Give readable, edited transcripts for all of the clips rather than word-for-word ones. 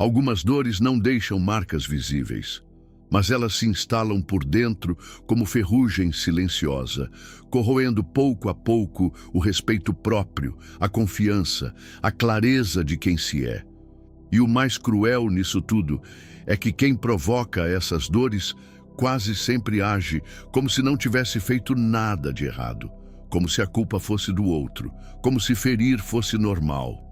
Algumas dores não deixam marcas visíveis, mas elas se instalam por dentro como ferrugem silenciosa, corroendo pouco a pouco o respeito próprio, a confiança, a clareza de quem se é. E o mais cruel nisso tudo é que quem provoca essas dores quase sempre age como se não tivesse feito nada de errado, como se a culpa fosse do outro, como se ferir fosse normal.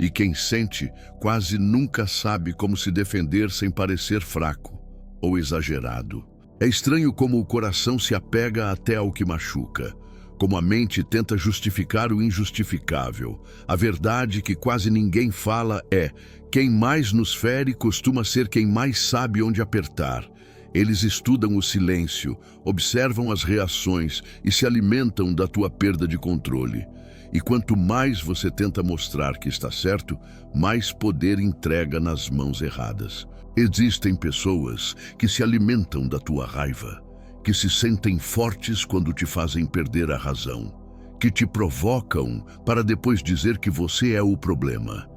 E quem sente quase nunca sabe como se defender sem parecer fraco ou exagerado. É estranho como o coração se apega até ao que machuca, como a mente tenta justificar o injustificável. A verdade que quase ninguém fala é: quem mais nos fere costuma ser quem mais sabe onde apertar. Eles estudam o silêncio, observam as reações e se alimentam da tua perda de controle. E quanto mais você tenta mostrar que está certo, mais poder entrega nas mãos erradas. Existem pessoas que se alimentam da tua raiva, que se sentem fortes quando te fazem perder a razão, que te provocam para depois dizer que você é o problema.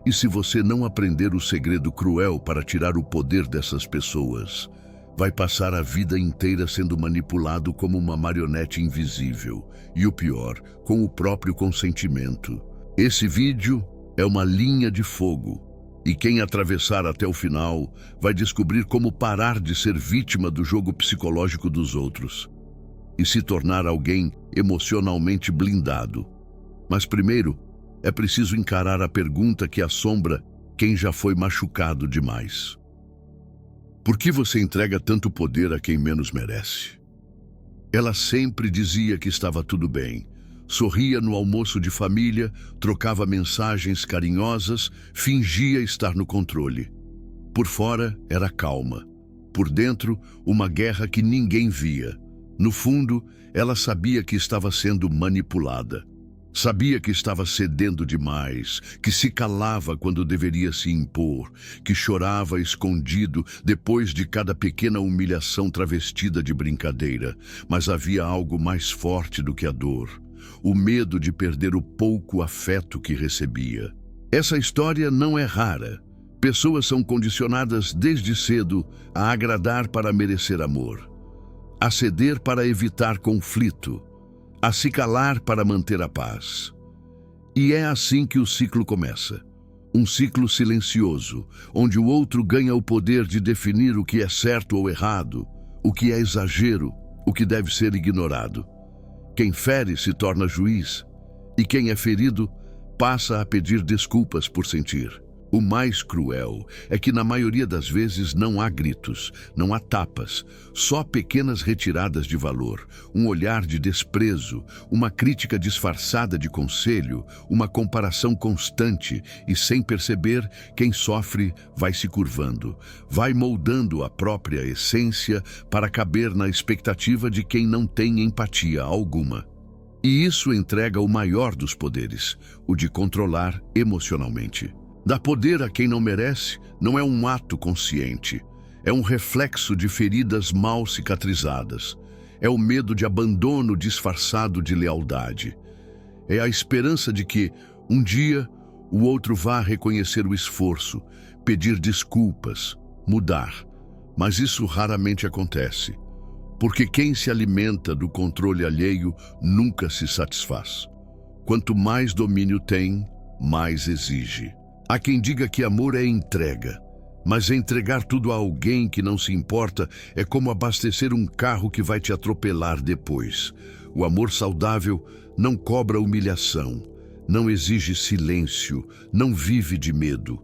E se você não aprender o segredo cruel para tirar o poder dessas pessoas, vai passar a vida inteira sendo manipulado como uma marionete invisível. E o pior, com o próprio consentimento. Esse vídeo é uma linha de fogo. E quem atravessar até o final vai descobrir como parar de ser vítima do jogo psicológico dos outros e se tornar alguém emocionalmente blindado. Mas primeiro, é preciso encarar a pergunta que assombra quem já foi machucado demais. Por que você entrega tanto poder a quem menos merece? Ela sempre dizia que estava tudo bem. Sorria no almoço de família, trocava mensagens carinhosas, fingia estar no controle. Por fora, era calma. Por dentro, uma guerra que ninguém via. No fundo, ela sabia que estava sendo manipulada. Sabia que estava cedendo demais, que se calava quando deveria se impor, que chorava escondido depois de cada pequena humilhação travestida de brincadeira. Mas havia algo mais forte do que a dor: o medo de perder o pouco afeto que recebia. Essa história não é rara. Pessoas são condicionadas desde cedo a agradar para merecer amor, a ceder para evitar conflito, a se calar para manter a paz. E é assim que o ciclo começa. Um ciclo silencioso, onde o outro ganha o poder de definir o que é certo ou errado, o que é exagero, o que deve ser ignorado. Quem fere se torna juiz, e quem é ferido passa a pedir desculpas por sentir. O mais cruel é que na maioria das vezes não há gritos, não há tapas, só pequenas retiradas de valor, um olhar de desprezo, uma crítica disfarçada de conselho, uma comparação constante, e sem perceber, quem sofre vai se curvando, vai moldando a própria essência para caber na expectativa de quem não tem empatia alguma. E isso entrega o maior dos poderes, o de controlar emocionalmente. Dar poder a quem não merece não é um ato consciente. É um reflexo de feridas mal cicatrizadas. É o medo de abandono disfarçado de lealdade. É a esperança de que, um dia, o outro vá reconhecer o esforço, pedir desculpas, mudar. Mas isso raramente acontece, porque quem se alimenta do controle alheio nunca se satisfaz. Quanto mais domínio tem, mais exige. Há quem diga que amor é entrega, mas entregar tudo a alguém que não se importa é como abastecer um carro que vai te atropelar depois. O amor saudável não cobra humilhação, não exige silêncio, não vive de medo.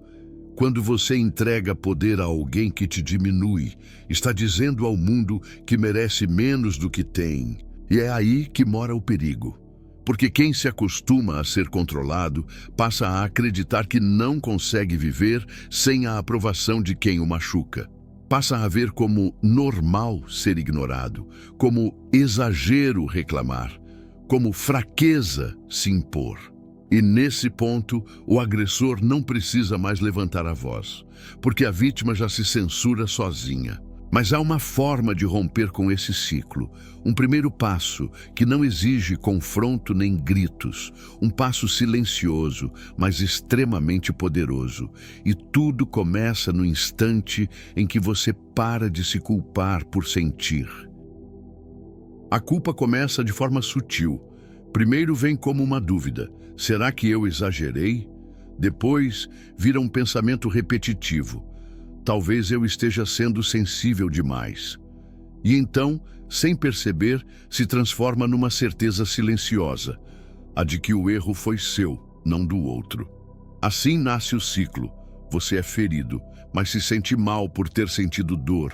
Quando você entrega poder a alguém que te diminui, está dizendo ao mundo que merece menos do que tem. E é aí que mora o perigo. Porque quem se acostuma a ser controlado passa a acreditar que não consegue viver sem a aprovação de quem o machuca. Passa a ver como normal ser ignorado, como exagero reclamar, como fraqueza se impor. E nesse ponto, o agressor não precisa mais levantar a voz, porque a vítima já se censura sozinha. Mas há uma forma de romper com esse ciclo, um primeiro passo que não exige confronto nem gritos, um passo silencioso, mas extremamente poderoso. E tudo começa no instante em que você para de se culpar por sentir. A culpa começa de forma sutil. Primeiro vem como uma dúvida: será que eu exagerei? Depois vira um pensamento repetitivo: talvez eu esteja sendo sensível demais. E então, sem perceber, se transforma numa certeza silenciosa, a de que o erro foi seu, não do outro. Assim nasce o ciclo. Você é ferido, mas se sente mal por ter sentido dor,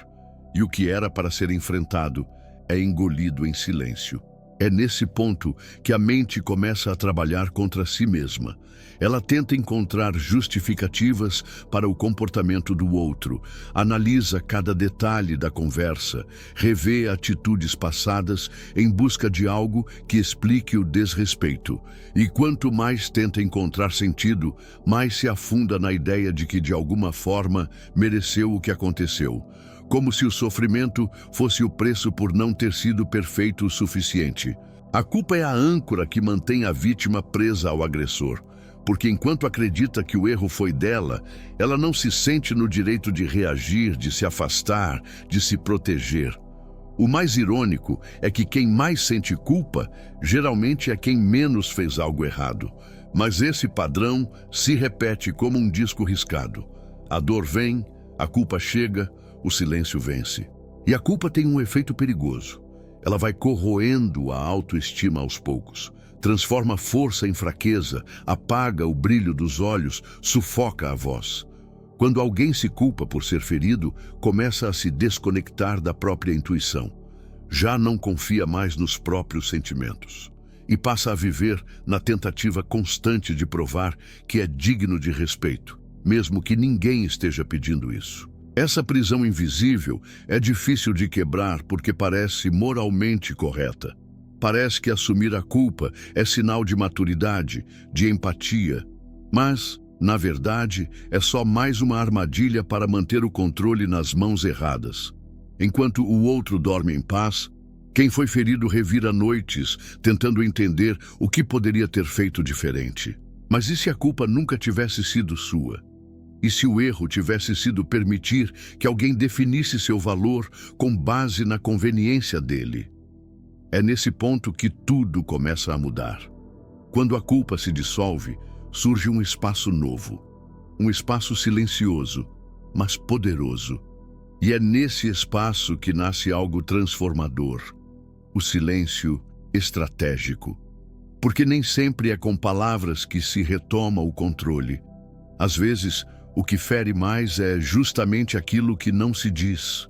e o que era para ser enfrentado é engolido em silêncio. É nesse ponto que a mente começa a trabalhar contra si mesma. Ela tenta encontrar justificativas para o comportamento do outro, analisa cada detalhe da conversa, revê atitudes passadas em busca de algo que explique o desrespeito. E quanto mais tenta encontrar sentido, mais se afunda na ideia de que de alguma forma mereceu o que aconteceu. Como se o sofrimento fosse o preço por não ter sido perfeito o suficiente. A culpa é a âncora que mantém a vítima presa ao agressor, porque enquanto acredita que o erro foi dela, ela não se sente no direito de reagir, de se afastar, de se proteger. O mais irônico é que quem mais sente culpa, geralmente é quem menos fez algo errado. Mas esse padrão se repete como um disco riscado. A dor vem, a culpa chega, o silêncio vence. E a culpa tem um efeito perigoso. Ela vai corroendo a autoestima aos poucos. Transforma a força em fraqueza, apaga o brilho dos olhos, sufoca a voz. Quando alguém se culpa por ser ferido, começa a se desconectar da própria intuição. Já não confia mais nos próprios sentimentos. E passa a viver na tentativa constante de provar que é digno de respeito, mesmo que ninguém esteja pedindo isso. Essa prisão invisível é difícil de quebrar porque parece moralmente correta. Parece que assumir a culpa é sinal de maturidade, de empatia. Mas, na verdade, é só mais uma armadilha para manter o controle nas mãos erradas. Enquanto o outro dorme em paz, quem foi ferido revira noites, tentando entender o que poderia ter feito diferente. Mas e se a culpa nunca tivesse sido sua? E se o erro tivesse sido permitir que alguém definisse seu valor com base na conveniência dele? É nesse ponto que tudo começa a mudar. Quando a culpa se dissolve, surge um espaço novo. Um espaço silencioso, mas poderoso. E é nesse espaço que nasce algo transformador. O silêncio estratégico. Porque nem sempre é com palavras que se retoma o controle. Às vezes, o que fere mais é justamente aquilo que não se diz.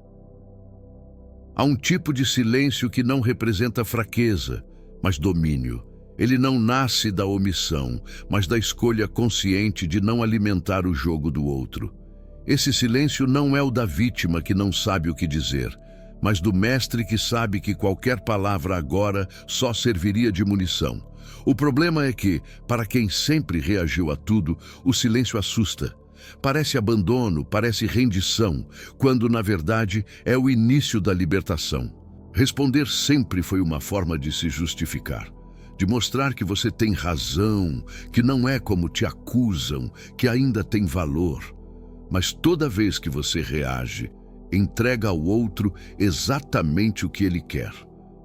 Há um tipo de silêncio que não representa fraqueza, mas domínio. Ele não nasce da omissão, mas da escolha consciente de não alimentar o jogo do outro. Esse silêncio não é o da vítima que não sabe o que dizer, mas do mestre que sabe que qualquer palavra agora só serviria de munição. O problema é que, para quem sempre reagiu a tudo, o silêncio assusta. Parece abandono, parece rendição, quando na verdade é o início da libertação. Responder sempre foi uma forma de se justificar, de mostrar que você tem razão, que não é como te acusam, que ainda tem valor. Mas toda vez que você reage, entrega ao outro exatamente o que ele quer.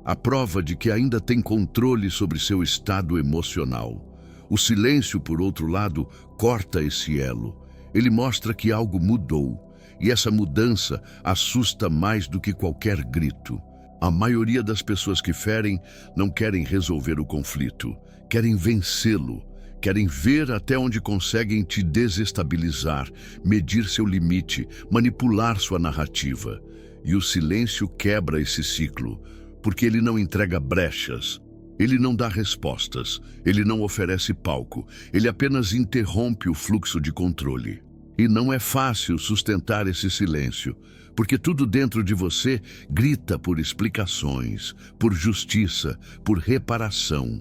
A prova de que ainda tem controle sobre seu estado emocional. O silêncio, por outro lado, corta esse elo. Ele mostra que algo mudou, e essa mudança assusta mais do que qualquer grito. A maioria das pessoas que ferem não querem resolver o conflito, querem vencê-lo, querem ver até onde conseguem te desestabilizar, medir seu limite, manipular sua narrativa. E o silêncio quebra esse ciclo, porque ele não entrega brechas. Ele não dá respostas, ele não oferece palco, ele apenas interrompe o fluxo de controle. E não é fácil sustentar esse silêncio, porque tudo dentro de você grita por explicações, por justiça, por reparação.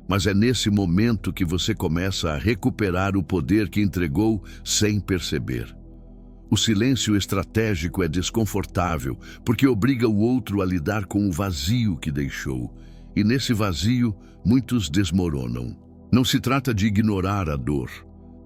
Mas é nesse momento que você começa a recuperar o poder que entregou sem perceber. O silêncio estratégico é desconfortável, porque obriga o outro a lidar com o vazio que deixou. E nesse vazio, muitos desmoronam. Não se trata de ignorar a dor.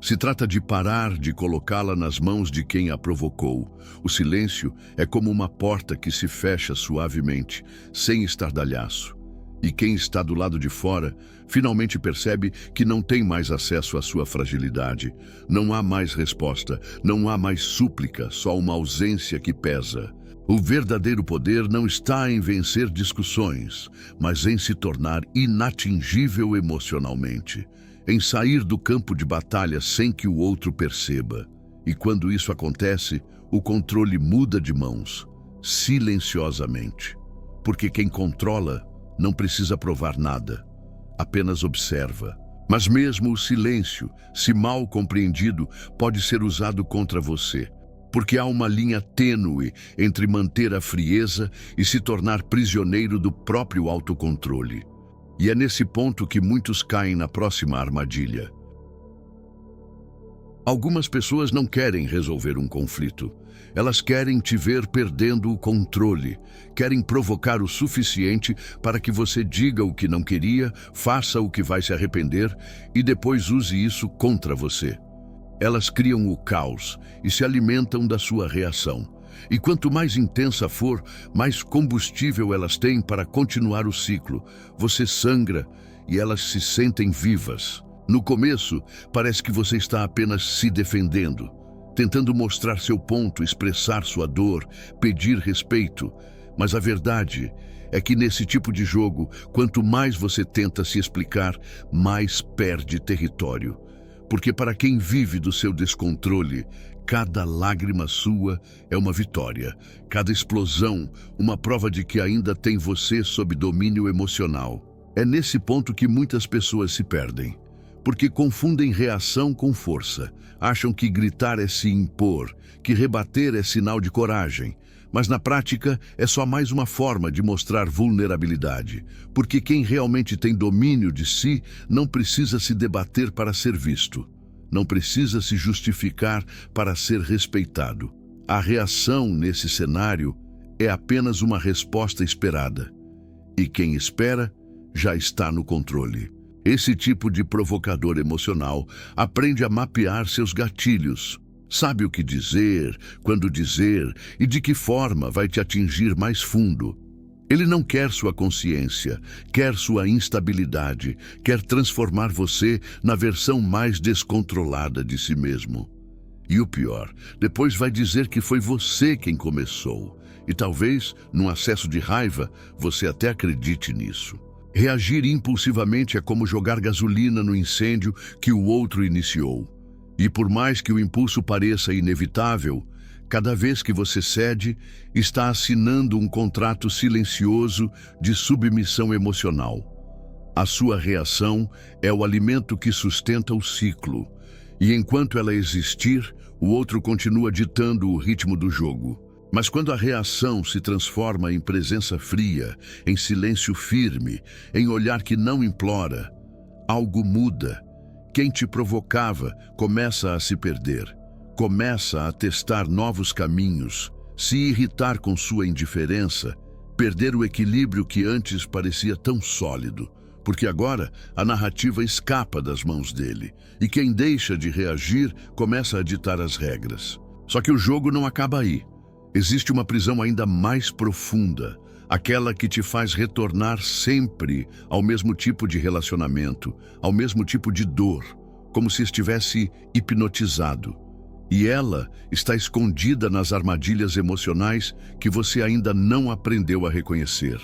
Se trata de parar de colocá-la nas mãos de quem a provocou. O silêncio é como uma porta que se fecha suavemente, sem estardalhaço. E quem está do lado de fora finalmente percebe que não tem mais acesso à sua fragilidade. Não há mais resposta, não há mais súplica, só uma ausência que pesa. O verdadeiro poder não está em vencer discussões, mas em se tornar inatingível emocionalmente, em sair do campo de batalha sem que o outro perceba. E quando isso acontece, o controle muda de mãos, silenciosamente. Porque quem controla não precisa provar nada, apenas observa. Mas mesmo o silêncio, se mal compreendido, pode ser usado contra você, porque há uma linha tênue entre manter a frieza e se tornar prisioneiro do próprio autocontrole. E é nesse ponto que muitos caem na próxima armadilha. Algumas pessoas não querem resolver um conflito. Elas querem te ver perdendo o controle, querem provocar o suficiente para que você diga o que não queria, faça o que vai se arrepender e depois use isso contra você. Elas criam o caos e se alimentam da sua reação. E quanto mais intensa for, mais combustível elas têm para continuar o ciclo. Você sangra e elas se sentem vivas. No começo, parece que você está apenas se defendendo, tentando mostrar seu ponto, expressar sua dor, pedir respeito. Mas a verdade é que nesse tipo de jogo, quanto mais você tenta se explicar, mais perde território. Porque para quem vive do seu descontrole, cada lágrima sua é uma vitória, cada explosão, uma prova de que ainda tem você sob domínio emocional. É nesse ponto que muitas pessoas se perdem, porque confundem reação com força. Acham que gritar é se impor, que rebater é sinal de coragem. Mas na prática é só mais uma forma de mostrar vulnerabilidade, porque quem realmente tem domínio de si não precisa se debater para ser visto. Não precisa se justificar para ser respeitado. A reação nesse cenário é apenas uma resposta esperada. E quem espera já está no controle. Esse tipo de provocador emocional aprende a mapear seus gatilhos. Sabe o que dizer, quando dizer e de que forma vai te atingir mais fundo. Ele não quer sua consciência, quer sua instabilidade, quer transformar você na versão mais descontrolada de si mesmo. E o pior, depois vai dizer que foi você quem começou. E talvez, num acesso de raiva, você até acredite nisso. Reagir impulsivamente é como jogar gasolina no incêndio que o outro iniciou. E por mais que o impulso pareça inevitável, cada vez que você cede, está assinando um contrato silencioso de submissão emocional. A sua reação é o alimento que sustenta o ciclo, e enquanto ela existir, o outro continua ditando o ritmo do jogo. Mas quando a reação se transforma em presença fria, em silêncio firme, em olhar que não implora, algo muda. Quem te provocava começa a se perder. Começa a testar novos caminhos, se irritar com sua indiferença, perder o equilíbrio que antes parecia tão sólido, porque agora a narrativa escapa das mãos dele, e quem deixa de reagir começa a ditar as regras. Só que o jogo não acaba aí. Existe uma prisão ainda mais profunda, aquela que te faz retornar sempre ao mesmo tipo de relacionamento, ao mesmo tipo de dor, como se estivesse hipnotizado. E ela está escondida nas armadilhas emocionais que você ainda não aprendeu a reconhecer.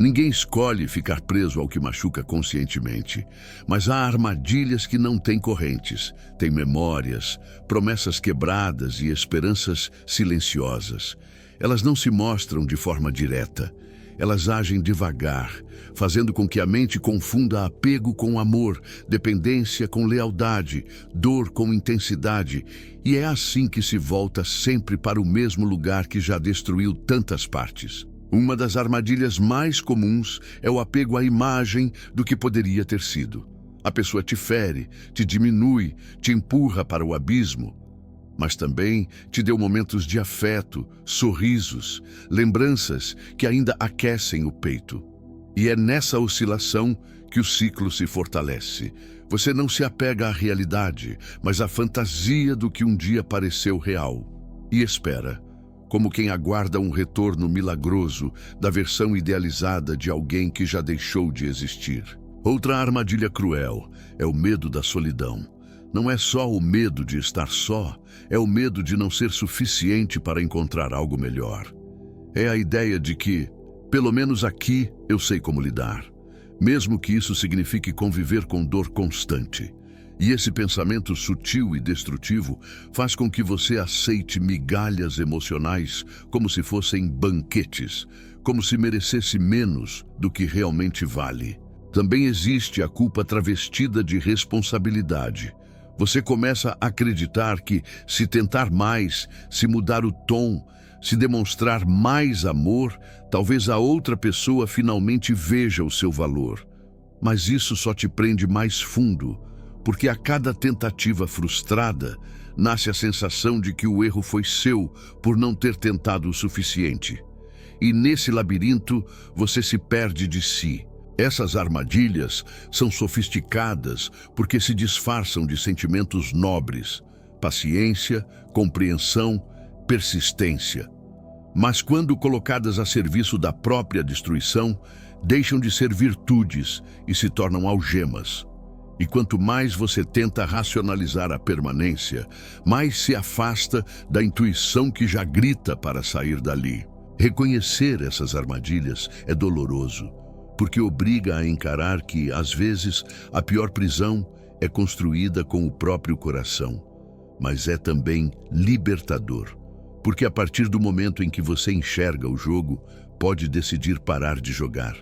Ninguém escolhe ficar preso ao que machuca conscientemente, mas há armadilhas que não têm correntes, têm memórias, promessas quebradas e esperanças silenciosas. Elas não se mostram de forma direta. Elas agem devagar, fazendo com que a mente confunda apego com amor, dependência com lealdade, dor com intensidade, e é assim que se volta sempre para o mesmo lugar que já destruiu tantas partes. Uma das armadilhas mais comuns é o apego à imagem do que poderia ter sido. A pessoa te fere, te diminui, te empurra para o abismo. mas também te deu momentos de afeto, sorrisos, lembranças que ainda aquecem o peito. E é nessa oscilação que o ciclo se fortalece. Você não se apega à realidade, mas à fantasia do que um dia pareceu real. E espera, como quem aguarda um retorno milagroso da versão idealizada de alguém que já deixou de existir. Outra armadilha cruel é o medo da solidão. Não é só o medo de estar só, é o medo de não ser suficiente para encontrar algo melhor. É a ideia de que, pelo menos aqui, eu sei como lidar, mesmo que isso signifique conviver com dor constante. E esse pensamento sutil e destrutivo faz com que você aceite migalhas emocionais como se fossem banquetes, como se merecesse menos do que realmente vale. Também existe a culpa travestida de responsabilidade. Você começa a acreditar que, se tentar mais, se mudar o tom, se demonstrar mais amor, talvez a outra pessoa finalmente veja o seu valor. Mas isso só te prende mais fundo, porque a cada tentativa frustrada, nasce a sensação de que o erro foi seu por não ter tentado o suficiente. E nesse labirinto, você se perde de si. Essas armadilhas são sofisticadas porque se disfarçam de sentimentos nobres, paciência, compreensão, persistência. Mas quando colocadas a serviço da própria destruição, deixam de ser virtudes e se tornam algemas. E quanto mais você tenta racionalizar a permanência, mais se afasta da intuição que já grita para sair dali. Reconhecer essas armadilhas é doloroso, porque obriga a encarar que, às vezes, a pior prisão é construída com o próprio coração. Mas é também libertador, porque a partir do momento em que você enxerga o jogo, pode decidir parar de jogar.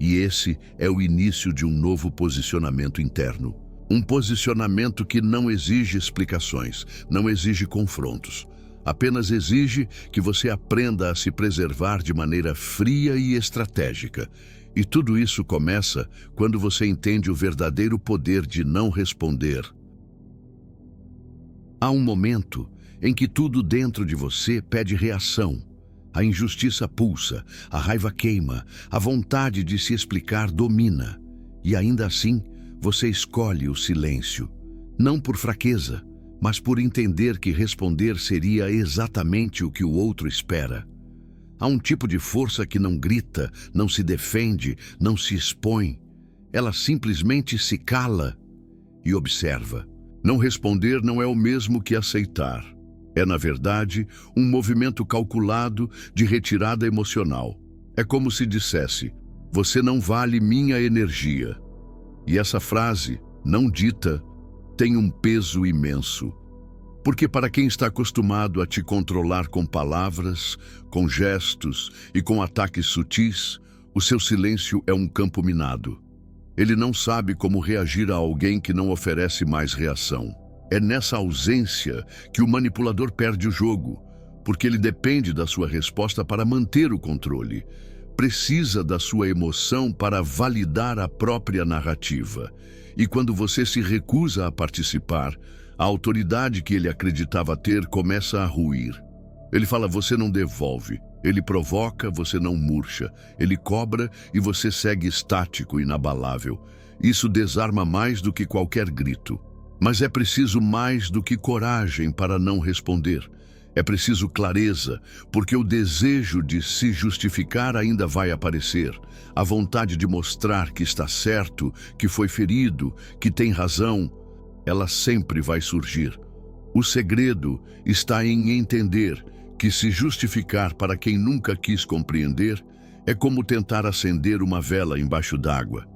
E esse é o início de um novo posicionamento interno. Um posicionamento que não exige explicações, não exige confrontos. Apenas exige que você aprenda a se preservar de maneira fria e estratégica. E tudo isso começa quando você entende o verdadeiro poder de não responder. Há um momento em que tudo dentro de você pede reação. A injustiça pulsa, a raiva queima, a vontade de se explicar domina. E ainda assim, você escolhe o silêncio. Não por fraqueza, mas por entender que responder seria exatamente o que o outro espera. Há um tipo de força que não grita, não se defende, não se expõe. Ela simplesmente se cala e observa. Não responder não é o mesmo que aceitar. É, na verdade, um movimento calculado de retirada emocional. É como se dissesse: você não vale minha energia. E essa frase, não dita, tem um peso imenso. Porque para quem está acostumado a te controlar com palavras, com gestos e com ataques sutis, o seu silêncio é um campo minado. Ele não sabe como reagir a alguém que não oferece mais reação. É nessa ausência que o manipulador perde o jogo, porque ele depende da sua resposta para manter o controle. Precisa da sua emoção para validar a própria narrativa. E quando você se recusa a participar, a autoridade que ele acreditava ter começa a ruir. Ele fala: você não devolve. Ele provoca, você não murcha. Ele cobra e você segue estático, inabalável. Isso desarma mais do que qualquer grito. Mas é preciso mais do que coragem para não responder. É preciso clareza, porque o desejo de se justificar ainda vai aparecer. A vontade de mostrar que está certo, que foi ferido, que tem razão, ela sempre vai surgir. O segredo está em entender que se justificar para quem nunca quis compreender é como tentar acender uma vela embaixo d'água.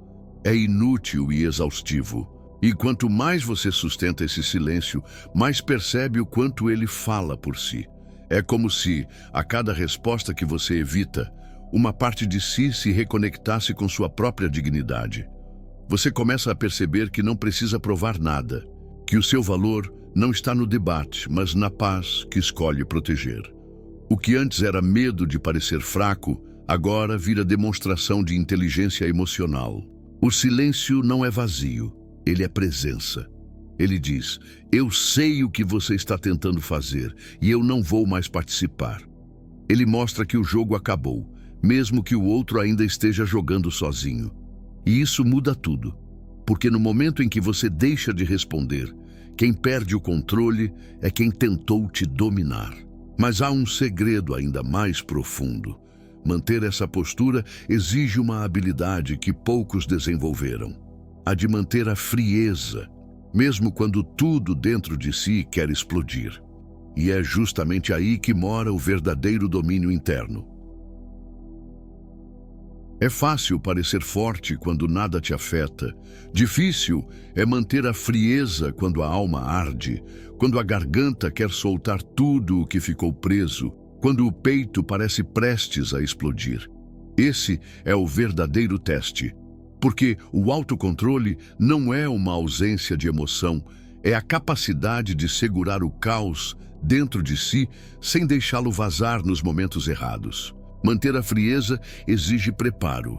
É inútil e exaustivo. E quanto mais você sustenta esse silêncio, mais percebe o quanto ele fala por si. É como se, a cada resposta que você evita, uma parte de si se reconectasse com sua própria dignidade. Você começa a perceber que não precisa provar nada, que o seu valor não está no debate, mas na paz que escolhe proteger. O que antes era medo de parecer fraco, agora vira demonstração de inteligência emocional. O silêncio não é vazio. Ele é presença. Ele diz: eu sei o que você está tentando fazer e eu não vou mais participar. Ele mostra que o jogo acabou, mesmo que o outro ainda esteja jogando sozinho. E isso muda tudo, porque no momento em que você deixa de responder, quem perde o controle é quem tentou te dominar. Mas há um segredo ainda mais profundo. Manter essa postura exige uma habilidade que poucos desenvolveram: a de manter a frieza, mesmo quando tudo dentro de si quer explodir. E é justamente aí que mora o verdadeiro domínio interno. É fácil parecer forte quando nada te afeta. Difícil é manter a frieza quando a alma arde, quando a garganta quer soltar tudo o que ficou preso, quando o peito parece prestes a explodir. Esse é o verdadeiro teste, porque o autocontrole não é uma ausência de emoção, é a capacidade de segurar o caos dentro de si sem deixá-lo vazar nos momentos errados. Manter a frieza exige preparo,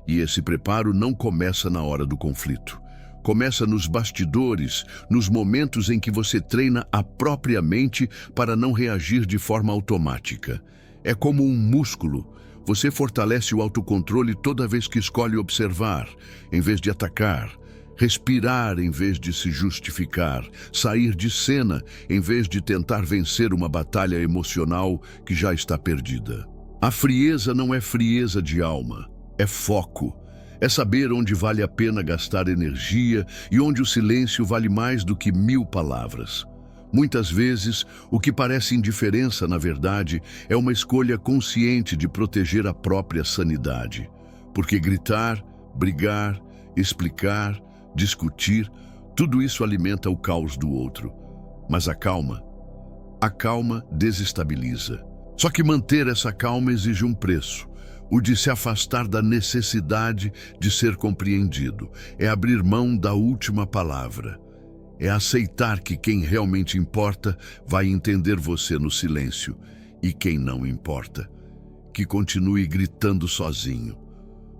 e esse preparo não começa na hora do conflito. Começa nos bastidores, nos momentos em que você treina a própria mente para não reagir de forma automática. É como um músculo. Você fortalece o autocontrole toda vez que escolhe observar, em vez de atacar, respirar em vez de se justificar, sair de cena em vez de tentar vencer uma batalha emocional que já está perdida. A frieza não é frieza de alma, é foco. É saber onde vale a pena gastar energia e onde o silêncio vale mais do que 1000 palavras. Muitas vezes, o que parece indiferença, na verdade, é uma escolha consciente de proteger a própria sanidade. Porque gritar, brigar, explicar, discutir, tudo isso alimenta o caos do outro. Mas a calma desestabiliza. Só que manter essa calma exige um preço, o de se afastar da necessidade de ser compreendido. É abrir mão da última palavra. É aceitar que quem realmente importa vai entender você no silêncio e quem não importa, que continue gritando sozinho.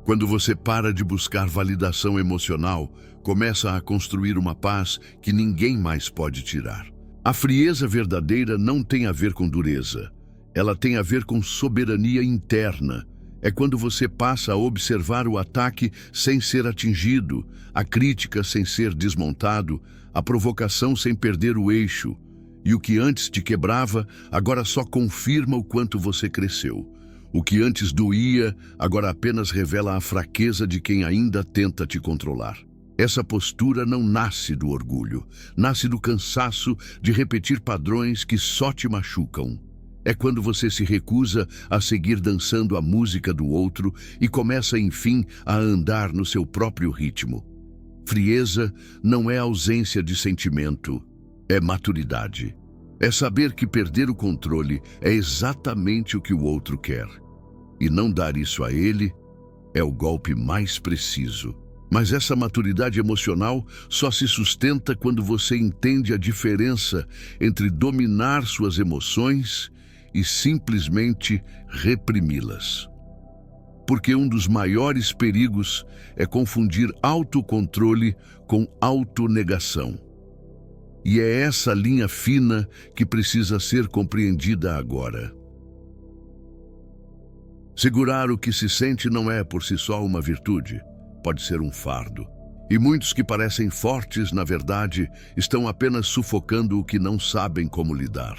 Quando você para de buscar validação emocional, começa a construir uma paz que ninguém mais pode tirar. A frieza verdadeira não tem a ver com dureza. Ela tem a ver com soberania interna. É quando você passa a observar o ataque sem ser atingido, a crítica sem ser desmontado, a provocação sem perder o eixo. E o que antes te quebrava, agora só confirma o quanto você cresceu. O que antes doía, agora apenas revela a fraqueza de quem ainda tenta te controlar. Essa postura não nasce do orgulho, nasce do cansaço de repetir padrões que só te machucam. É quando você se recusa a seguir dançando a música do outro e começa, enfim, a andar no seu próprio ritmo. Frieza não é ausência de sentimento, é maturidade. É saber que perder o controle é exatamente o que o outro quer. E não dar isso a ele é o golpe mais preciso. Mas essa maturidade emocional só se sustenta quando você entende a diferença entre dominar suas emoções e simplesmente reprimi-las. Porque um dos maiores perigos é confundir autocontrole com autonegação. E é essa linha fina que precisa ser compreendida agora. Segurar o que se sente não é por si só uma virtude, pode ser um fardo. E muitos que parecem fortes, na verdade, estão apenas sufocando o que não sabem como lidar.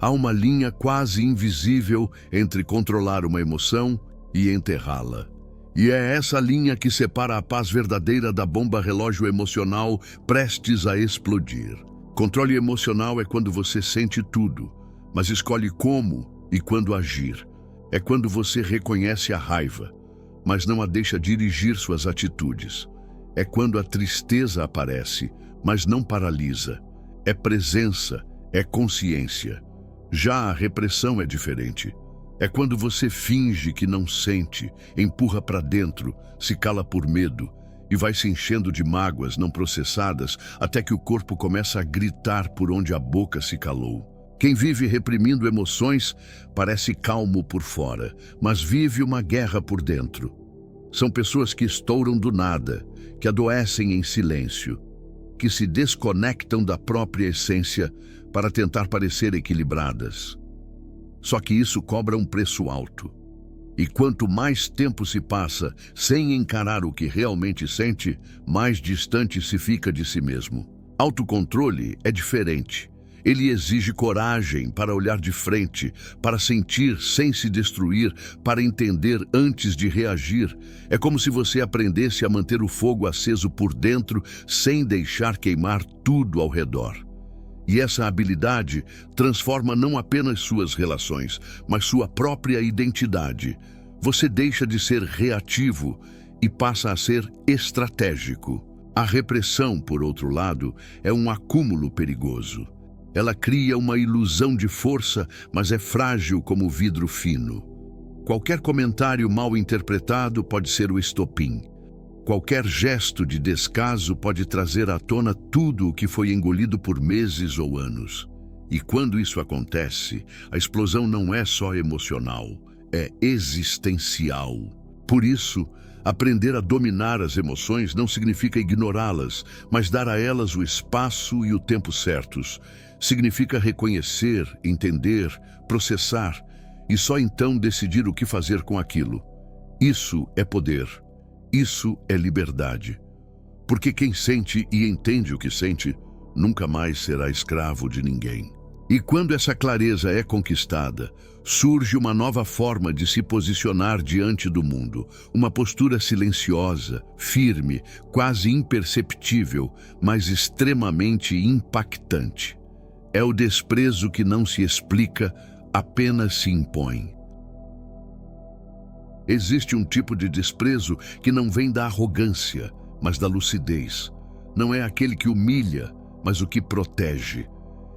Há uma linha quase invisível entre controlar uma emoção e enterrá-la. E é essa linha que separa a paz verdadeira da bomba relógio emocional prestes a explodir. Controle emocional é quando você sente tudo, mas escolhe como e quando agir. É quando você reconhece a raiva, mas não a deixa dirigir suas atitudes. É quando a tristeza aparece, mas não paralisa. É presença, é consciência. Já a repressão é diferente. É quando você finge que não sente, empurra para dentro, se cala por medo e vai se enchendo de mágoas não processadas até que o corpo começa a gritar por onde a boca se calou. Quem vive reprimindo emoções parece calmo por fora, mas vive uma guerra por dentro. São pessoas que estouram do nada, que adoecem em silêncio, que se desconectam da própria essência para tentar parecer equilibradas. Só que isso cobra um preço alto. E quanto mais tempo se passa sem encarar o que realmente sente, mais distante se fica de si mesmo. Autocontrole é diferente. Ele exige coragem para olhar de frente, para sentir sem se destruir, para entender antes de reagir. É como se você aprendesse a manter o fogo aceso por dentro sem deixar queimar tudo ao redor. E essa habilidade transforma não apenas suas relações, mas sua própria identidade. Você deixa de ser reativo e passa a ser estratégico. A repressão, por outro lado, é um acúmulo perigoso. Ela cria uma ilusão de força, mas é frágil como vidro fino. Qualquer comentário mal interpretado pode ser o estopim. Qualquer gesto de descaso pode trazer à tona tudo o que foi engolido por meses ou anos. E quando isso acontece, a explosão não é só emocional, é existencial. Por isso, aprender a dominar as emoções não significa ignorá-las, mas dar a elas o espaço e o tempo certos. Significa reconhecer, entender, processar e só então decidir o que fazer com aquilo. Isso é poder. Isso é liberdade. Porque quem sente e entende o que sente, nunca mais será escravo de ninguém. E quando essa clareza é conquistada, surge uma nova forma de se posicionar diante do mundo. Uma postura silenciosa, firme, quase imperceptível, mas extremamente impactante. É o desprezo que não se explica, apenas se impõe. Existe um tipo de desprezo que não vem da arrogância, mas da lucidez. Não é aquele que humilha, mas o que protege.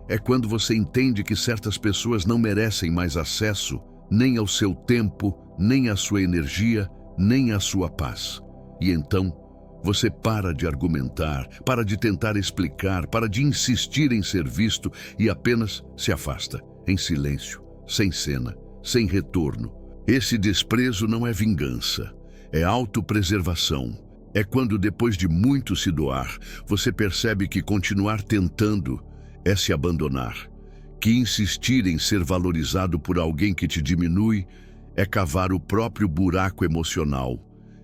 É quando você entende que certas pessoas não merecem mais acesso, nem ao seu tempo, nem à sua energia, nem à sua paz. E então, você para de argumentar, para de tentar explicar, para de insistir em ser visto e apenas se afasta, em silêncio, sem cena, sem retorno. Esse desprezo não é vingança, é autopreservação. É quando, depois de muito se doar, você percebe que continuar tentando é se abandonar, que insistir em ser valorizado por alguém que te diminui é cavar o próprio buraco emocional.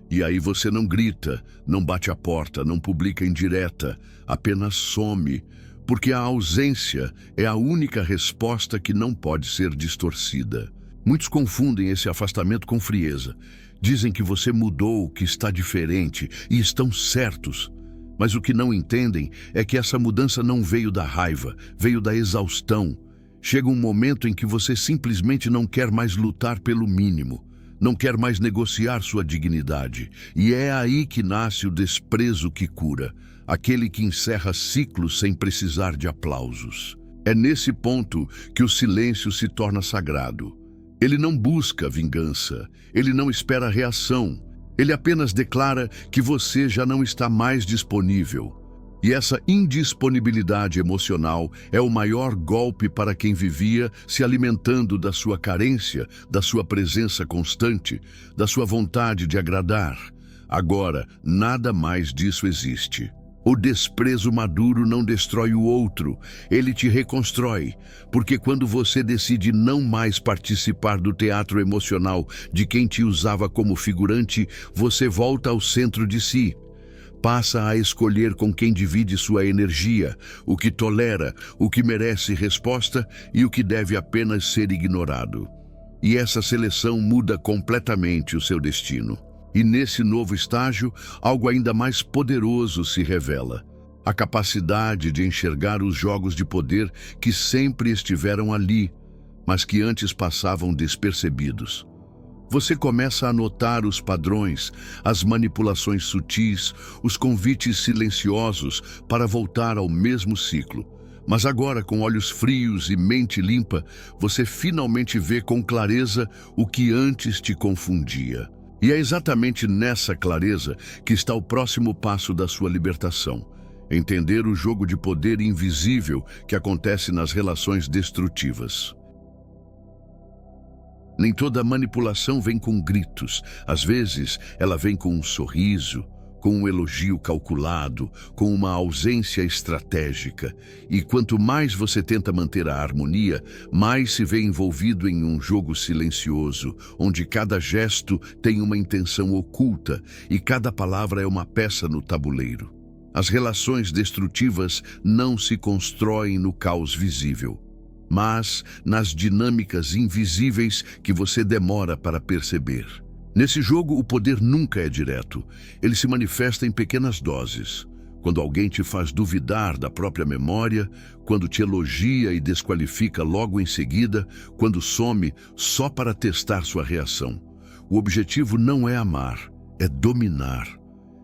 E aí você não grita, não bate a porta, não publica indireta, apenas some, porque a ausência é a única resposta que não pode ser distorcida. Muitos confundem esse afastamento com frieza. Dizem que você mudou, que está diferente, e estão certos. Mas o que não entendem é que essa mudança não veio da raiva, veio da exaustão. Chega um momento em que você simplesmente não quer mais lutar pelo mínimo. Não quer mais negociar sua dignidade. E é aí que nasce o desprezo que cura, aquele que encerra ciclos sem precisar de aplausos. É nesse ponto que o silêncio se torna sagrado. Ele não busca vingança, ele não espera reação. Ele apenas declara que você já não está mais disponível. E essa indisponibilidade emocional é o maior golpe para quem vivia se alimentando da sua carência, da sua presença constante, da sua vontade de agradar. Agora, nada mais disso existe. O desprezo maduro não destrói o outro, ele te reconstrói, porque quando você decide não mais participar do teatro emocional de quem te usava como figurante, você volta ao centro de si. Passa a escolher com quem divide sua energia, o que tolera, o que merece resposta e o que deve apenas ser ignorado. E essa seleção muda completamente o seu destino. E nesse novo estágio, algo ainda mais poderoso se revela. A capacidade de enxergar os jogos de poder que sempre estiveram ali, mas que antes passavam despercebidos. Você começa a notar os padrões, as manipulações sutis, os convites silenciosos para voltar ao mesmo ciclo. Mas agora, com olhos frios e mente limpa, você finalmente vê com clareza o que antes te confundia. E é exatamente nessa clareza que está o próximo passo da sua libertação. Entender o jogo de poder invisível que acontece nas relações destrutivas. Nem toda manipulação vem com gritos. Às vezes, ela vem com um sorriso, com um elogio calculado, com uma ausência estratégica. E quanto mais você tenta manter a harmonia, mais se vê envolvido em um jogo silencioso, onde cada gesto tem uma intenção oculta e cada palavra é uma peça no tabuleiro. As relações destrutivas não se constroem no caos visível, mas nas dinâmicas invisíveis que você demora para perceber. Nesse jogo, o poder nunca é direto. Ele se manifesta em pequenas doses. Quando alguém te faz duvidar da própria memória, quando te elogia e desqualifica logo em seguida, quando some só para testar sua reação. O objetivo não é amar, é dominar.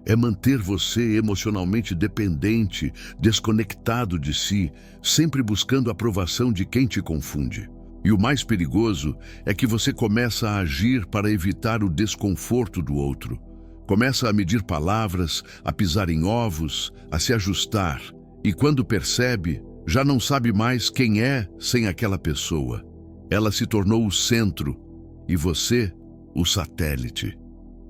É manter você emocionalmente dependente, desconectado de si, sempre buscando a aprovação de quem te confunde. E o mais perigoso é que você começa a agir para evitar o desconforto do outro. Começa a medir palavras, a pisar em ovos, a se ajustar. E quando percebe, já não sabe mais quem é sem aquela pessoa. Ela se tornou o centro e você, o satélite.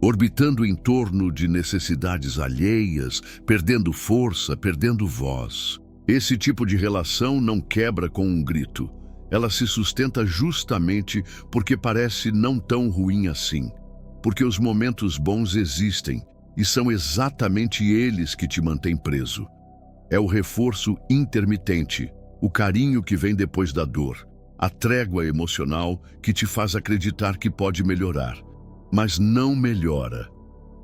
Orbitando em torno de necessidades alheias, perdendo força, perdendo voz. Esse tipo de relação não quebra com um grito. Ela se sustenta justamente porque parece não tão ruim assim. Porque os momentos bons existem e são exatamente eles que te mantêm preso. É o reforço intermitente, o carinho que vem depois da dor, a trégua emocional que te faz acreditar que pode melhorar. Mas não melhora,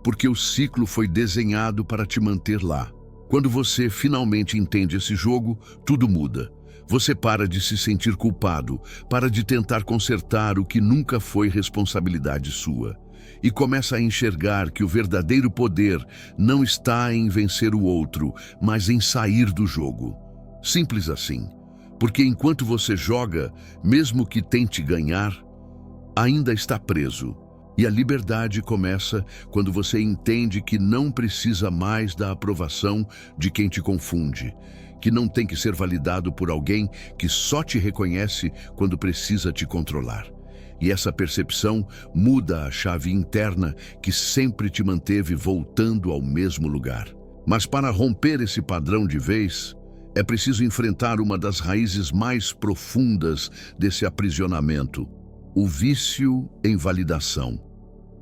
porque o ciclo foi desenhado para te manter lá. Quando você finalmente entende esse jogo, tudo muda. Você para de se sentir culpado, para de tentar consertar o que nunca foi responsabilidade sua. E começa a enxergar que o verdadeiro poder não está em vencer o outro, mas em sair do jogo. Simples assim. Porque enquanto você joga, mesmo que tente ganhar, ainda está preso. E a liberdade começa quando você entende que não precisa mais da aprovação de quem te confunde, que não tem que ser validado por alguém que só te reconhece quando precisa te controlar. E essa percepção muda a chave interna que sempre te manteve voltando ao mesmo lugar. Mas para romper esse padrão de vez, é preciso enfrentar uma das raízes mais profundas desse aprisionamento: o vício em validação,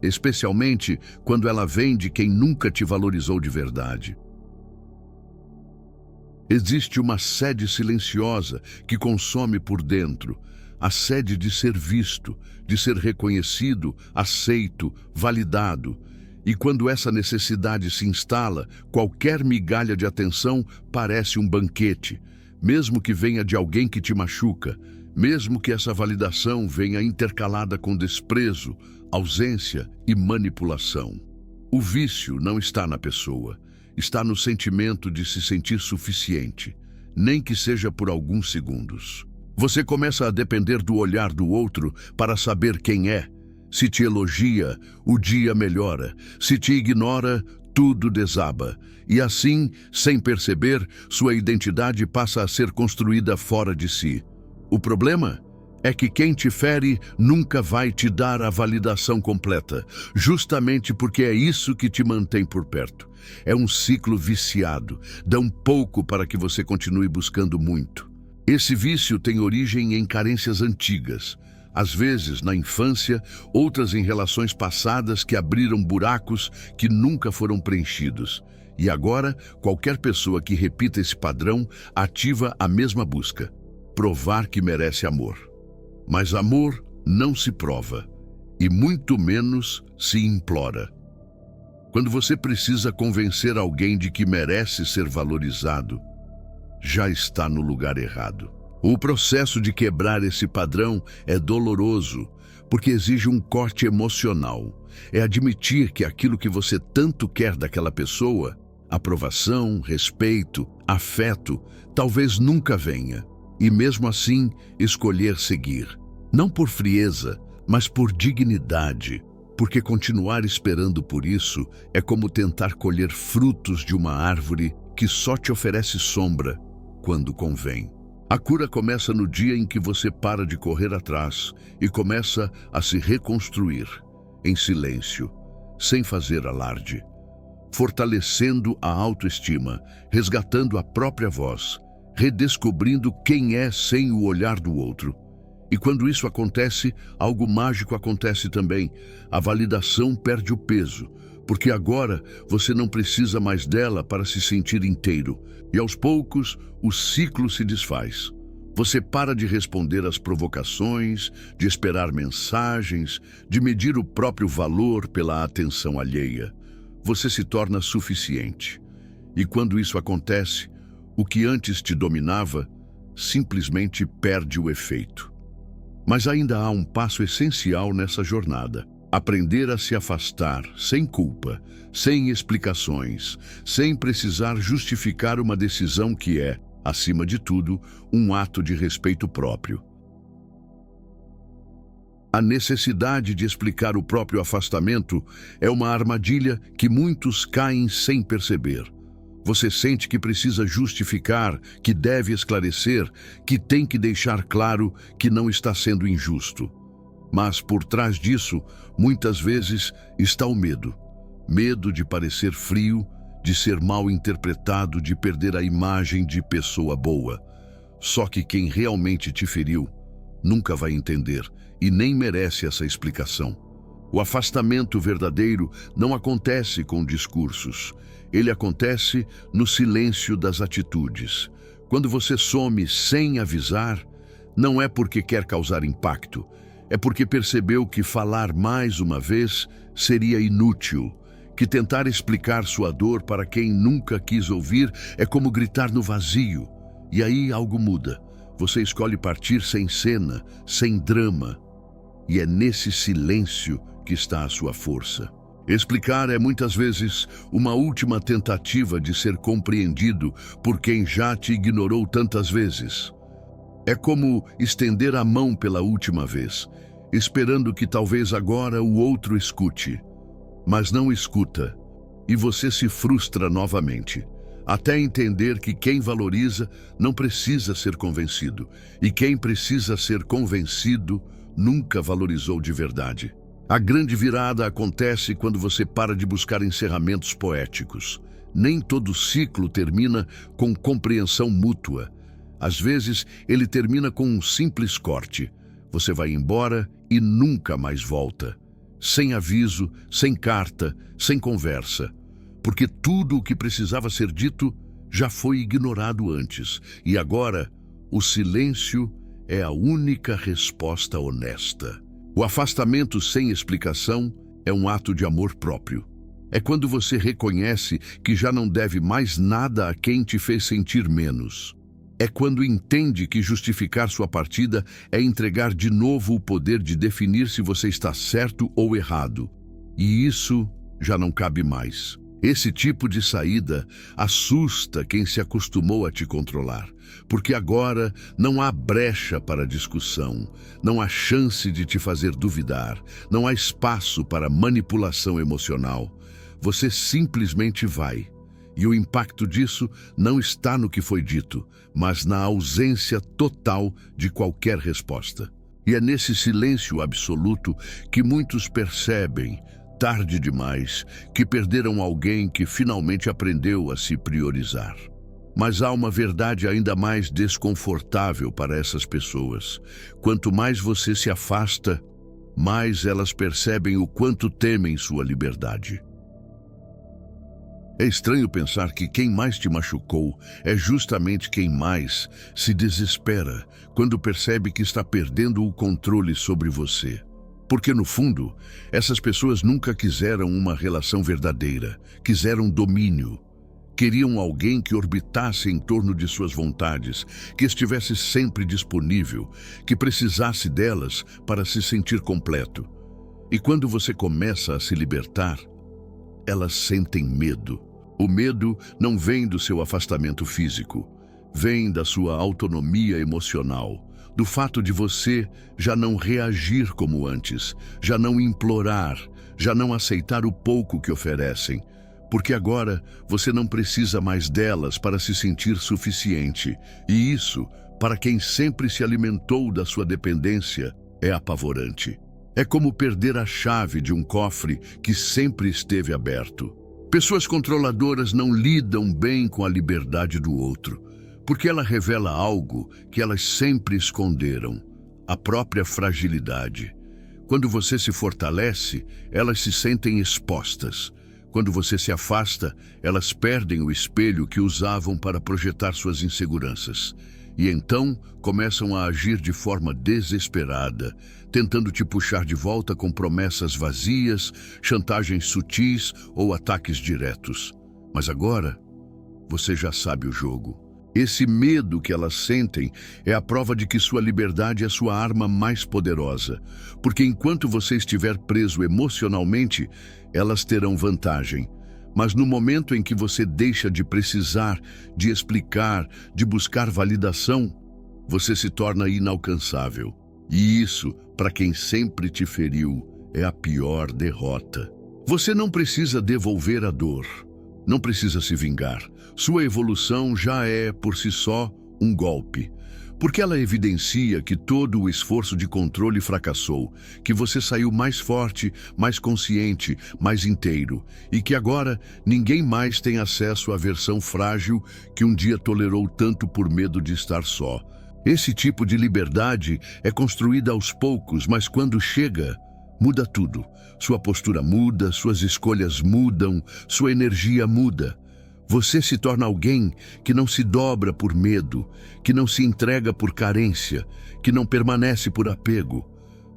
especialmente quando ela vem de quem nunca te valorizou de verdade. Existe uma sede silenciosa que consome por dentro, a sede de ser visto, de ser reconhecido, aceito, validado. E quando essa necessidade se instala, qualquer migalha de atenção parece um banquete, mesmo que venha de alguém que te machuca, mesmo que essa validação venha intercalada com desprezo, ausência e manipulação. O vício não está na pessoa, está no sentimento de se sentir suficiente, nem que seja por alguns segundos. Você começa a depender do olhar do outro para saber quem é. Se te elogia, o dia melhora. Se te ignora, tudo desaba. E assim, sem perceber, sua identidade passa a ser construída fora de si. O problema é que quem te fere nunca vai te dar a validação completa, justamente porque é isso que te mantém por perto. É um ciclo viciado, dão pouco para que você continue buscando muito. Esse vício tem origem em carências antigas, às vezes na infância, outras em relações passadas que abriram buracos que nunca foram preenchidos. E agora, qualquer pessoa que repita esse padrão ativa a mesma busca: provar que merece amor. Mas amor não se prova, e muito menos se implora. Quando você precisa convencer alguém de que merece ser valorizado, já está no lugar errado. O processo de quebrar esse padrão é doloroso, porque exige um corte emocional. É admitir que aquilo que você tanto quer daquela pessoa, aprovação, respeito, afeto, talvez nunca venha. E mesmo assim, escolher seguir. Não por frieza, mas por dignidade. Porque continuar esperando por isso é como tentar colher frutos de uma árvore que só te oferece sombra quando convém. A cura começa no dia em que você para de correr atrás e começa a se reconstruir, em silêncio, sem fazer alarde. fortalecendo a autoestima, resgatando a própria voz, redescobrindo quem é sem o olhar do outro. E quando isso acontece, algo mágico acontece também. A validação perde o peso, porque agora você não precisa mais dela para se sentir inteiro. E aos poucos, o ciclo se desfaz. Você para de responder às provocações, de esperar mensagens, de medir o próprio valor pela atenção alheia. Você se torna suficiente. E quando isso acontece, o que antes te dominava simplesmente perde o efeito. Mas ainda há um passo essencial nessa jornada. Aprender a se afastar sem culpa, sem explicações, sem precisar justificar uma decisão que é, acima de tudo, um ato de respeito próprio. A necessidade de explicar o próprio afastamento é uma armadilha que muitos caem sem perceber. Você sente que precisa justificar, que deve esclarecer, que tem que deixar claro que não está sendo injusto. Mas por trás disso, muitas vezes, está o medo. Medo de parecer frio, de ser mal interpretado, de perder a imagem de pessoa boa. Só que quem realmente te feriu nunca vai entender e nem merece essa explicação. O afastamento verdadeiro não acontece com discursos. Ele acontece no silêncio das atitudes. Quando você some sem avisar, não é porque quer causar impacto, é porque percebeu que falar mais uma vez seria inútil, que tentar explicar sua dor para quem nunca quis ouvir é como gritar no vazio. E aí algo muda. Você escolhe partir sem cena, sem drama. E é nesse silêncio que está a sua força. Explicar é muitas vezes uma última tentativa de ser compreendido por quem já te ignorou tantas vezes. É como estender a mão pela última vez, esperando que talvez agora o outro escute. Mas não escuta, e você se frustra novamente, até entender que quem valoriza não precisa ser convencido, e quem precisa ser convencido nunca valorizou de verdade. A grande virada acontece quando você para de buscar encerramentos poéticos. Nem todo ciclo termina com compreensão mútua. Às vezes, ele termina com um simples corte. Você vai embora e nunca mais volta. Sem aviso, sem carta, sem conversa. Porque tudo o que precisava ser dito já foi ignorado antes. E agora, o silêncio é a única resposta honesta. O afastamento sem explicação é um ato de amor próprio. É quando você reconhece que já não deve mais nada a quem te fez sentir menos. É quando entende que justificar sua partida é entregar de novo o poder de definir se você está certo ou errado. E isso já não cabe mais. Esse tipo de saída assusta quem se acostumou a te controlar, porque agora não há brecha para discussão, não há chance de te fazer duvidar, não há espaço para manipulação emocional. Você simplesmente vai. E o impacto disso não está no que foi dito, mas na ausência total de qualquer resposta. E é nesse silêncio absoluto que muitos percebem, tarde demais, que perderam alguém que finalmente aprendeu a se priorizar. Mas há uma verdade ainda mais desconfortável para essas pessoas. Quanto mais você se afasta, mais elas percebem o quanto temem sua liberdade. É estranho pensar que quem mais te machucou é justamente quem mais se desespera quando percebe que está perdendo o controle sobre você. Porque, no fundo, essas pessoas nunca quiseram uma relação verdadeira, quiseram domínio. Queriam alguém que orbitasse em torno de suas vontades, que estivesse sempre disponível, que precisasse delas para se sentir completo. E quando você começa a se libertar, elas sentem medo. O medo não vem do seu afastamento físico, vem da sua autonomia emocional, do fato de você já não reagir como antes, já não implorar, já não aceitar o pouco que oferecem, porque agora você não precisa mais delas para se sentir suficiente. E isso, para quem sempre se alimentou da sua dependência, é apavorante. É como perder a chave de um cofre que sempre esteve aberto. Pessoas controladoras não lidam bem com a liberdade do outro, porque ela revela algo que elas sempre esconderam: a própria fragilidade. Quando você se fortalece, elas se sentem expostas. Quando você se afasta, elas perdem o espelho que usavam para projetar suas inseguranças. E então começam a agir de forma desesperada, tentando te puxar de volta com promessas vazias, chantagens sutis ou ataques diretos. Mas agora, você já sabe o jogo. Esse medo que elas sentem é a prova de que sua liberdade é sua arma mais poderosa, porque enquanto você estiver preso emocionalmente, elas terão vantagem. Mas no momento em que você deixa de precisar, de explicar, de buscar validação, você se torna inalcançável. E isso, para quem sempre te feriu, é a pior derrota. Você não precisa devolver a dor. Não precisa se vingar. Sua evolução já é, por si só, um golpe. Porque ela evidencia que todo o esforço de controle fracassou, que você saiu mais forte, mais consciente, mais inteiro, e que agora ninguém mais tem acesso à versão frágil que um dia tolerou tanto por medo de estar só. Esse tipo de liberdade é construída aos poucos, mas quando chega, muda tudo. Sua postura muda, suas escolhas mudam, sua energia muda. Você se torna alguém que não se dobra por medo, que não se entrega por carência, que não permanece por apego.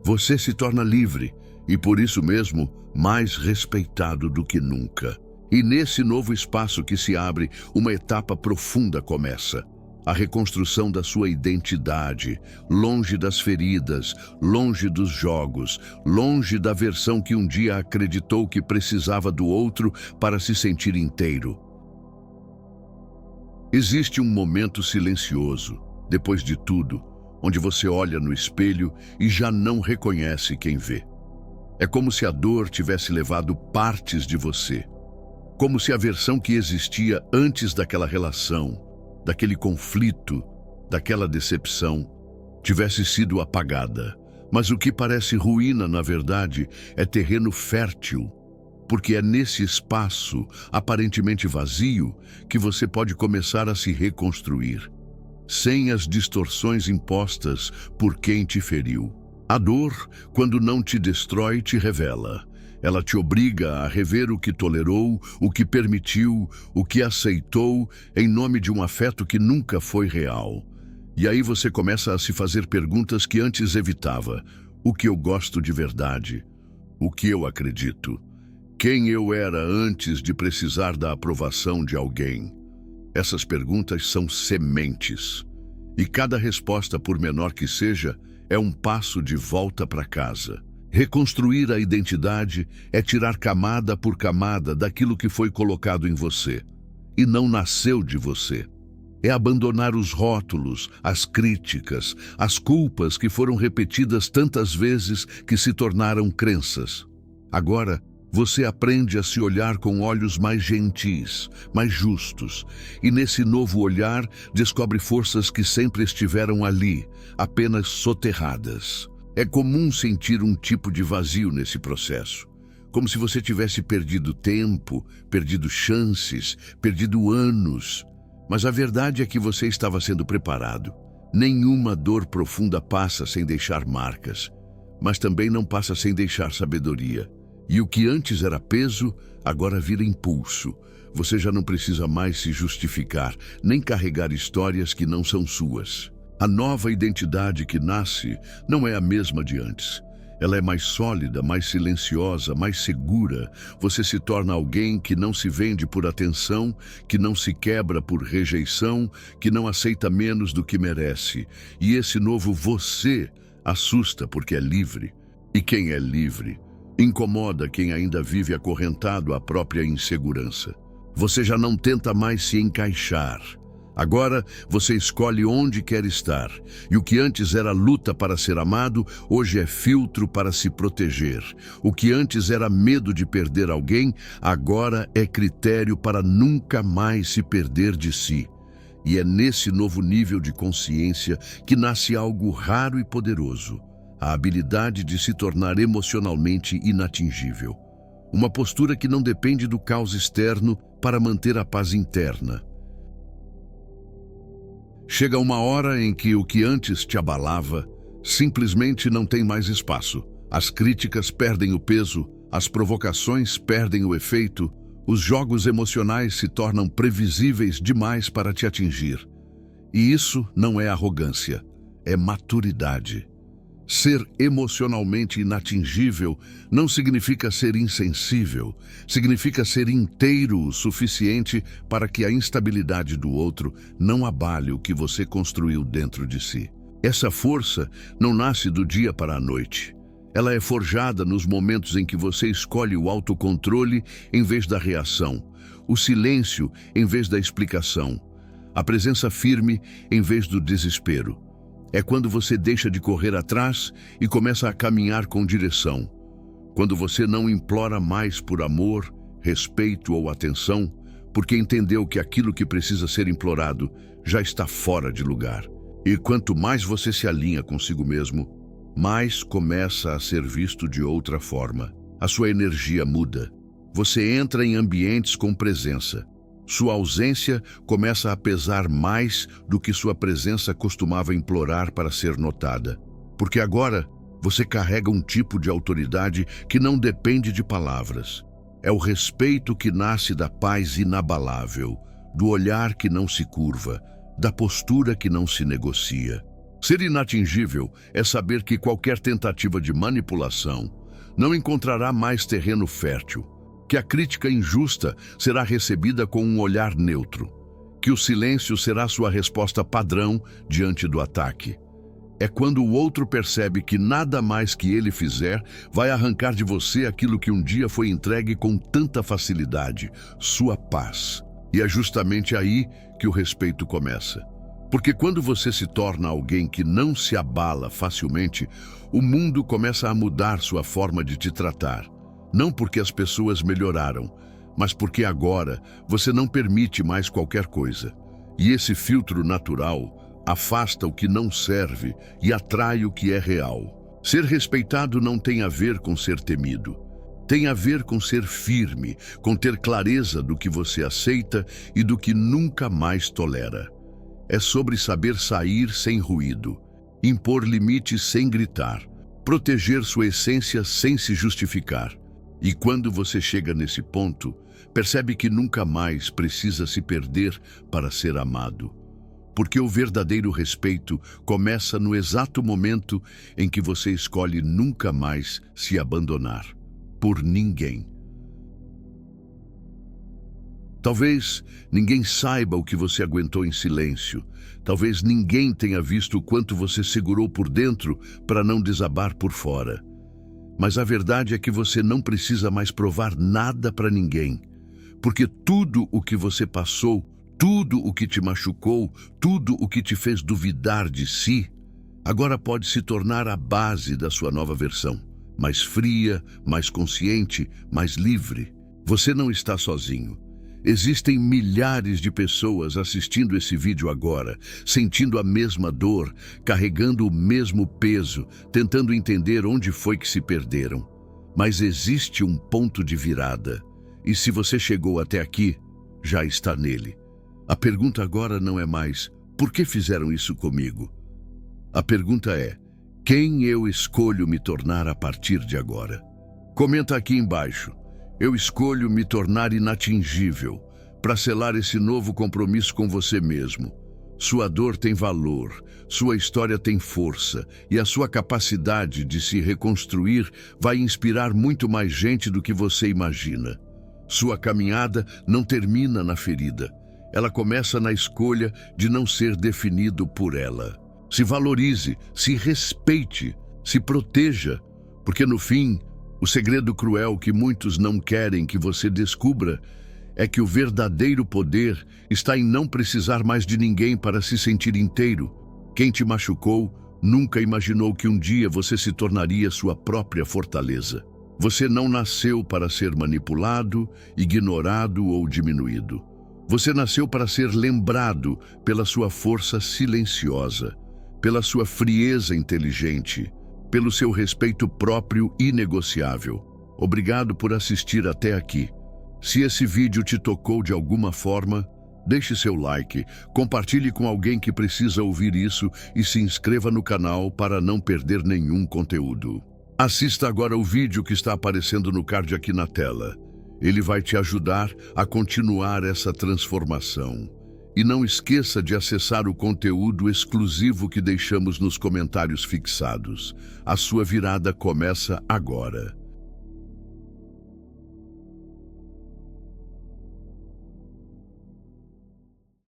Você se torna livre e, por isso mesmo, mais respeitado do que nunca. E nesse novo espaço que se abre, uma etapa profunda começa. A reconstrução da sua identidade, longe das feridas, longe dos jogos, longe da versão que um dia acreditou que precisava do outro para se sentir inteiro. Existe um momento silencioso, depois de tudo, onde você olha no espelho e já não reconhece quem vê. É como se a dor tivesse levado partes de você, como se a versão que existia antes daquela relação, daquele conflito, daquela decepção, tivesse sido apagada. Mas o que parece ruína, na verdade, é terreno fértil, porque é nesse espaço, aparentemente vazio, que você pode começar a se reconstruir, sem as distorções impostas por quem te feriu. A dor, quando não te destrói, te revela. Ela te obriga a rever o que tolerou, o que permitiu, o que aceitou, em nome de um afeto que nunca foi real. E aí você começa a se fazer perguntas que antes evitava. O que eu gosto de verdade? O que eu acredito? Quem eu era antes de precisar da aprovação de alguém? Essas perguntas são sementes. E cada resposta, por menor que seja, é um passo de volta para casa. Reconstruir a identidade é tirar camada por camada daquilo que foi colocado em você e não nasceu de você. É abandonar os rótulos, as críticas, as culpas que foram repetidas tantas vezes que se tornaram crenças. Agora, você aprende a se olhar com olhos mais gentis, mais justos, e nesse novo olhar descobre forças que sempre estiveram ali, apenas soterradas. É comum sentir um tipo de vazio nesse processo, como se você tivesse perdido tempo, perdido chances, perdido anos. Mas a verdade é que você estava sendo preparado. Nenhuma dor profunda passa sem deixar marcas, mas também não passa sem deixar sabedoria. E o que antes era peso, agora vira impulso. Você já não precisa mais se justificar, nem carregar histórias que não são suas. A nova identidade que nasce não é a mesma de antes. Ela é mais sólida, mais silenciosa, mais segura. Você se torna alguém que não se vende por atenção, que não se quebra por rejeição, que não aceita menos do que merece. E esse novo você assusta porque é livre. E quem é livre incomoda quem ainda vive acorrentado à própria insegurança. Você já não tenta mais se encaixar. Agora você escolhe onde quer estar, e o que antes era luta para ser amado, hoje é filtro para se proteger. O que antes era medo de perder alguém, agora é critério para nunca mais se perder de si. E é nesse novo nível de consciência que nasce algo raro e poderoso: a habilidade de se tornar emocionalmente inatingível. uma postura que não depende do caos externo para manter a paz interna. Chega uma hora em que o que antes te abalava simplesmente não tem mais espaço. As críticas perdem o peso, as provocações perdem o efeito, os jogos emocionais se tornam previsíveis demais para te atingir. E isso não é arrogância, é maturidade. Ser emocionalmente inatingível não significa ser insensível, significa ser inteiro o suficiente para que a instabilidade do outro não abale o que você construiu dentro de si. Essa força não nasce do dia para a noite. Ela é forjada nos momentos em que você escolhe o autocontrole em vez da reação, o silêncio em vez da explicação, a presença firme em vez do desespero. É quando você deixa de correr atrás e começa a caminhar com direção. Quando você não implora mais por amor, respeito ou atenção, porque entendeu que aquilo que precisa ser implorado já está fora de lugar. E quanto mais você se alinha consigo mesmo, mais começa a ser visto de outra forma. A sua energia muda. Você entra em ambientes com presença. Sua ausência começa a pesar mais do que sua presença costumava implorar para ser notada. Porque agora você carrega um tipo de autoridade que não depende de palavras. É o respeito que nasce da paz inabalável, do olhar que não se curva, da postura que não se negocia. Ser inatingível é saber que qualquer tentativa de manipulação não encontrará mais terreno fértil, que a crítica injusta será recebida com um olhar neutro, que o silêncio será sua resposta padrão diante do ataque. É quando o outro percebe que nada mais que ele fizer vai arrancar de você aquilo que um dia foi entregue com tanta facilidade, sua paz. E é justamente aí que o respeito começa. Porque quando você se torna alguém que não se abala facilmente, o mundo começa a mudar sua forma de te tratar. Não porque as pessoas melhoraram, mas porque agora você não permite mais qualquer coisa. E esse filtro natural afasta o que não serve e atrai o que é real. Ser respeitado não tem a ver com ser temido. Tem a ver com ser firme, com ter clareza do que você aceita e do que nunca mais tolera. É sobre saber sair sem ruído, impor limites sem gritar, proteger sua essência sem se justificar. E quando você chega nesse ponto, percebe que nunca mais precisa se perder para ser amado. Porque o verdadeiro respeito começa no exato momento em que você escolhe nunca mais se abandonar por ninguém. Talvez ninguém saiba o que você aguentou em silêncio. Talvez ninguém tenha visto o quanto você segurou por dentro para não desabar por fora. Mas a verdade é que você não precisa mais provar nada para ninguém. Porque tudo o que você passou, tudo o que te machucou, tudo o que te fez duvidar de si, agora pode se tornar a base da sua nova versão. Mais fria, mais consciente, mais livre. Você não está sozinho. Existem milhares de pessoas assistindo esse vídeo agora, sentindo a mesma dor, carregando o mesmo peso, tentando entender onde foi que se perderam. Mas existe um ponto de virada, e se você chegou até aqui, já está nele. A pergunta agora não é mais, por que fizeram isso comigo? A pergunta é, quem eu escolho me tornar a partir de agora? Comenta aqui embaixo. Eu escolho me tornar inatingível para selar esse novo compromisso com você mesmo. Sua dor tem valor, sua história tem força e a sua capacidade de se reconstruir vai inspirar muito mais gente do que você imagina. Sua caminhada não termina na ferida. Ela começa na escolha de não ser definido por ela. Se valorize, se respeite, se proteja, porque no fim, o segredo cruel que muitos não querem que você descubra é que o verdadeiro poder está em não precisar mais de ninguém para se sentir inteiro. Quem te machucou nunca imaginou que um dia você se tornaria sua própria fortaleza. Você não nasceu para ser manipulado, ignorado ou diminuído. Você nasceu para ser lembrado pela sua força silenciosa, pela sua frieza inteligente, pelo seu respeito próprio inegociável. Obrigado por assistir até aqui. Se esse vídeo te tocou de alguma forma, deixe seu like, compartilhe com alguém que precisa ouvir isso e se inscreva no canal para não perder nenhum conteúdo. Assista agora o vídeo que está aparecendo no card aqui na tela. Ele vai te ajudar a continuar essa transformação. E não esqueça de acessar o conteúdo exclusivo que deixamos nos comentários fixados. A sua virada começa agora.